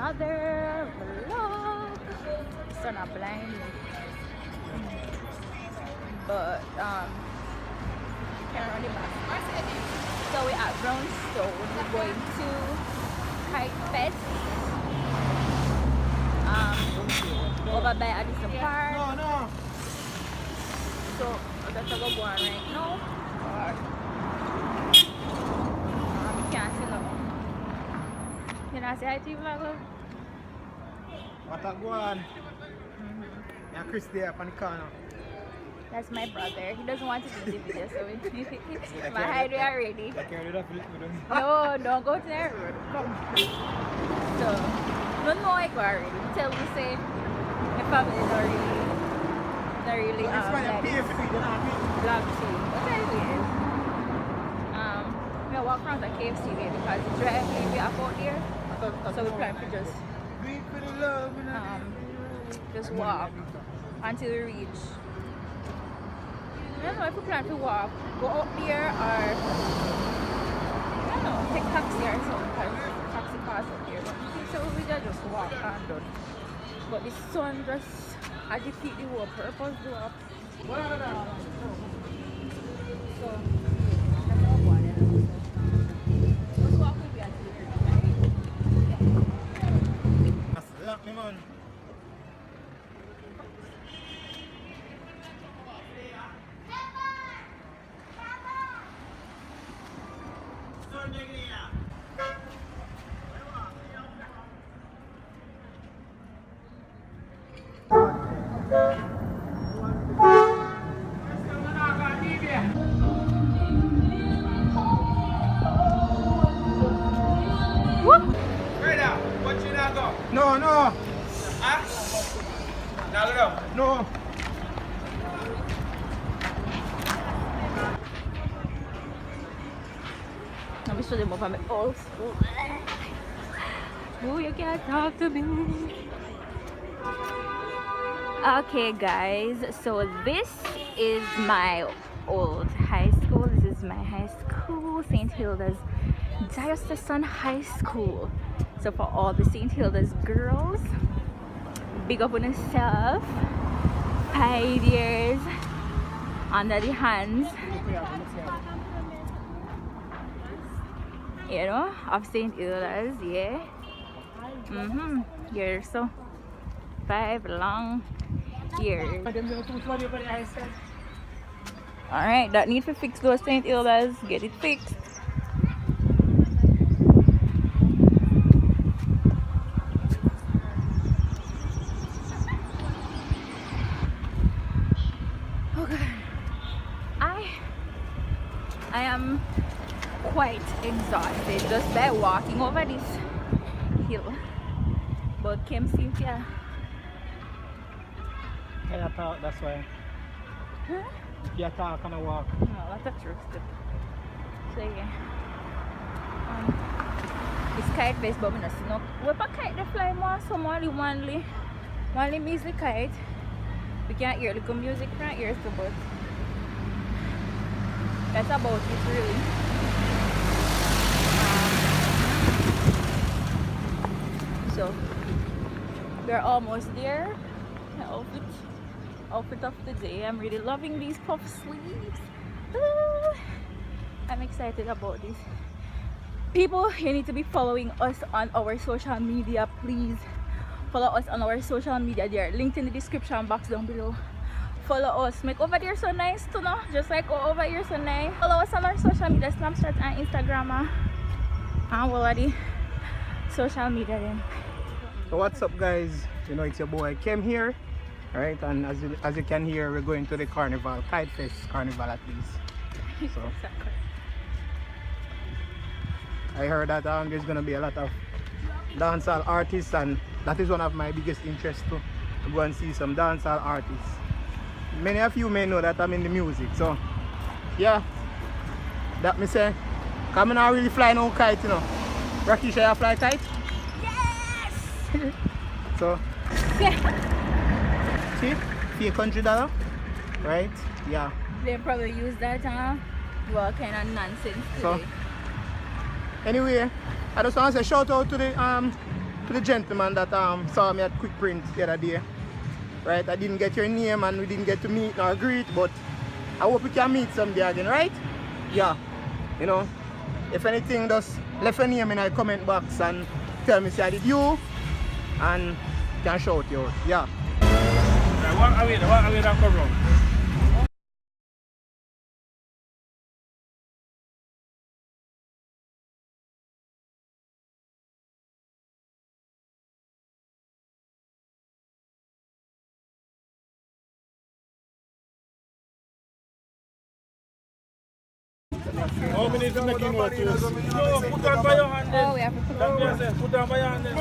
another vlog. So not blind, but can't run it back. So we at Brownstone. We're going to Kite Fest. Over by Addison Park. No. So that's what we're going right now. You can't see no. You know, say hi to you, vlog. What a go on? Yeah, Chris there up on the corner. That's my brother. He doesn't want to do the video, so my hide already. No, don't go to that road. Come. So, don't know I go already. Tell me, say, my family is not really like, vlog too. What I do is, we walk around the KFC there because the drive we have out there. So we plan to just walk until we reach. I don't know if we plan to walk, go up there, or I don't know, take taxi or something because taxi costs up here. But so we just walk and done. But the sun just defeat the whole purpose to walk. So that's all one. Let's walk with you until That's lock me, man. No. Huh? No. Let me show them over my old school. Oh, you can't talk to me. Okay, guys, so this is my old high school. This is my high school, St. Hilda's Diocesan High School. So for all the St. Hilda's girls, big up on yourself. 5 years under the hands, you know, of St. Hilda's, yeah. Years, so 5 long years. Alright, that need to fix those St. Hilda's, get it fixed. I am quite exhausted just by walking over this hill. But Kim Cynthia. Yeah, that's why. Huh? You talk and walk. No, that's a true step. So yeah. It's kite based, but we don't see no. We pa kite they fly more, so only measly kite. We can't hear little music from here, so but that's about it really. So we're almost there. My outfit of the day. I'm really loving these puff sleeves. I'm excited about this. People, you need to be following us on our social media. Please follow us on our social media. They are linked in the description box down below. Follow us. Make over there so nice to know. Just like over here so nice. Follow us on our social media, Snapchat and Instagram. And all of the social media then. So what's up, guys? You know, it's your boy Kim here. Alright, and as you can hear, we're going to the carnival, Kite Fest carnival at least. So I heard that there's gonna be a lot of dancehall artists, and that is one of my biggest interests to go and see some dancehall artists. Many of you may know that I'm in the music, so yeah, that me say, come on, really fly no kite, you know. Rakisha, you fly kite? Yes! So, Yeah. see, $100, right? Yeah. They probably use that well, kind of nonsense today. So, anyway, I just want to say shout out to the to the gentleman that saw me at Quick Print the other day. Right, I didn't get your name and we didn't get to meet nor greet, but I hope we can meet someday again, right? Yeah, you know, if anything, just left a name in the comment box and tell me say I did you and can shout you out. Yeah. What are we that come wrong? How many to make him out to us? No, put on by your hand then. Oh, we have to put on. Put on by your hand then.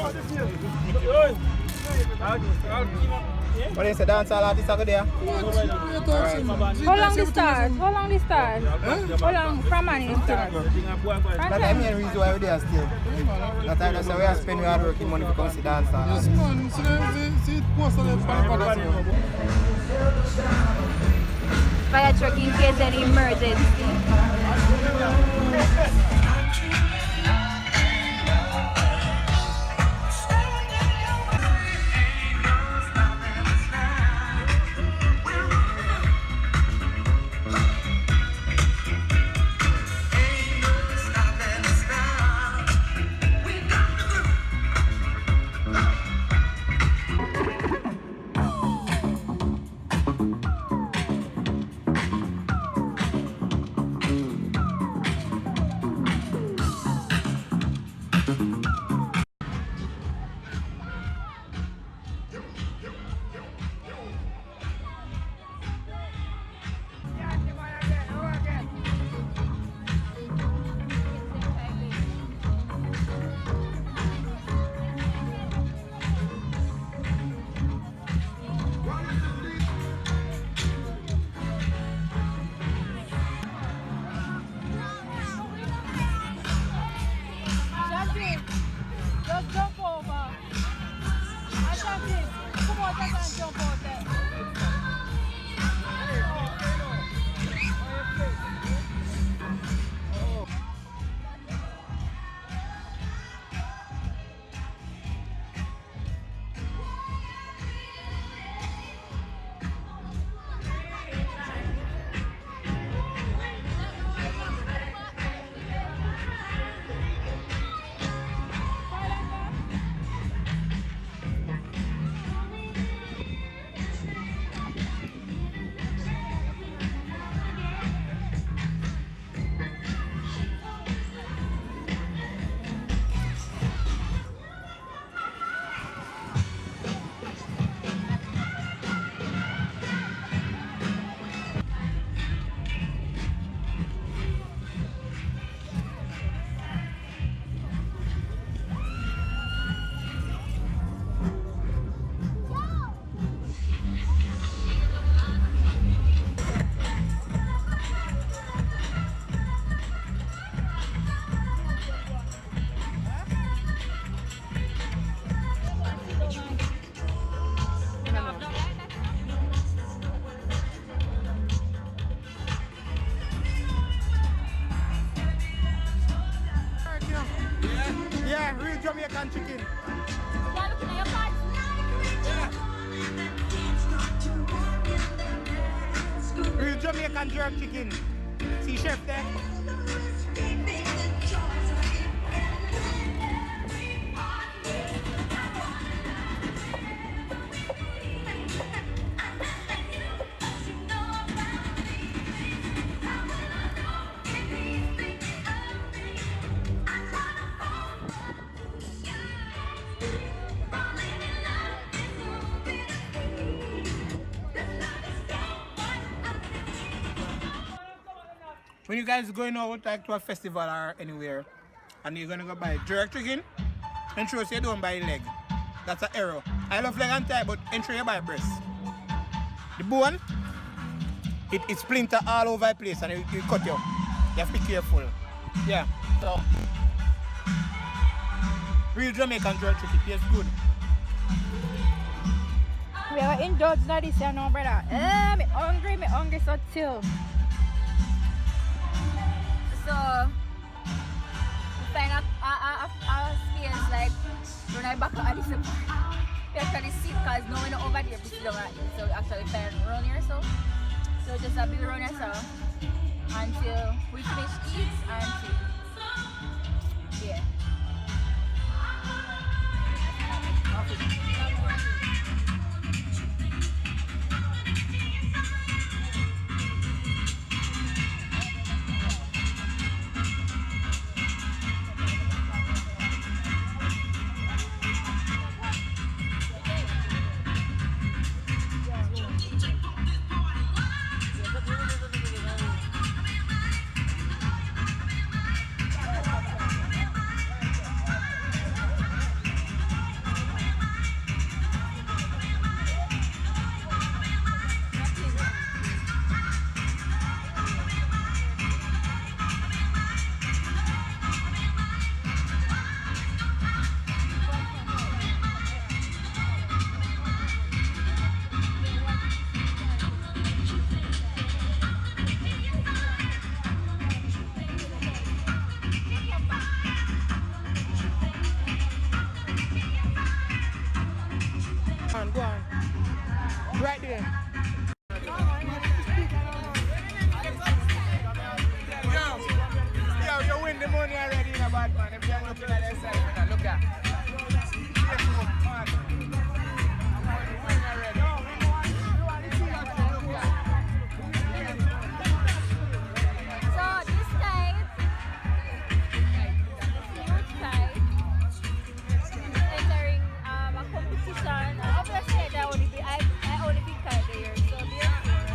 I'll give him. What is the dance all artist over there? How long this start? How long this start? How long from money start? That's the main reason why we're there still. That's why that's why we are spending hard working money to come see dance all artists. Fire truck in case any emergency. Just jump over. I got this. Come on, just jump out there. Yeah, real Jamaican chicken. Real Jamaican jerk chicken. See chef there? When you guys going out like to a festival or anywhere and you're gonna go buy jerk chicken, ensure you don't buy leg. That's an error. I love leg and thigh, but ensure you buy breast. The bone, it splinter all over the place and it cut you. You have to be careful. Yeah. So real Jamaican jerk chicken tastes good. We are indulged in this, you know, brother. Me hungry so chill. So, find a space like run I back at this we actually sit because no one over there sit down at it. So we actually find run here so just a bit run here so until we finish eat and yeah. Go on. Right there. Yo, you win the money already in a bad man. If you're looking at that side, look at. So this Kite, huge Kite, entering a competition. Obviously, I only be Kite there, so therefore,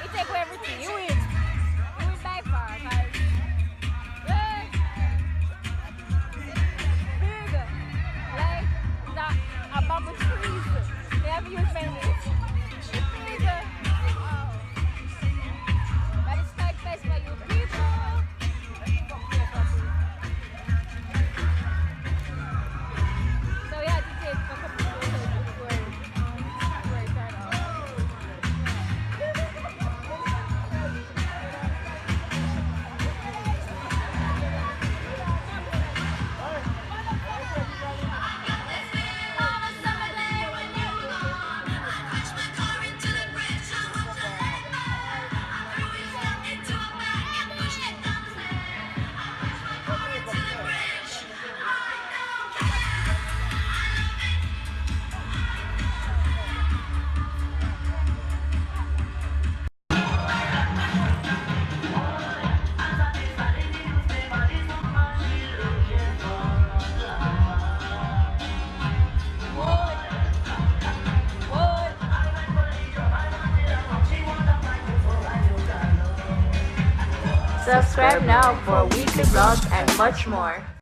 it take everything. You win by far, guys. Big, like a bamboo trees. They have used many. Big. Wow. That is Kite Fest for you people. So we had to take a couple of photos before it turned off. Subscribe now for weekly vlogs and much more.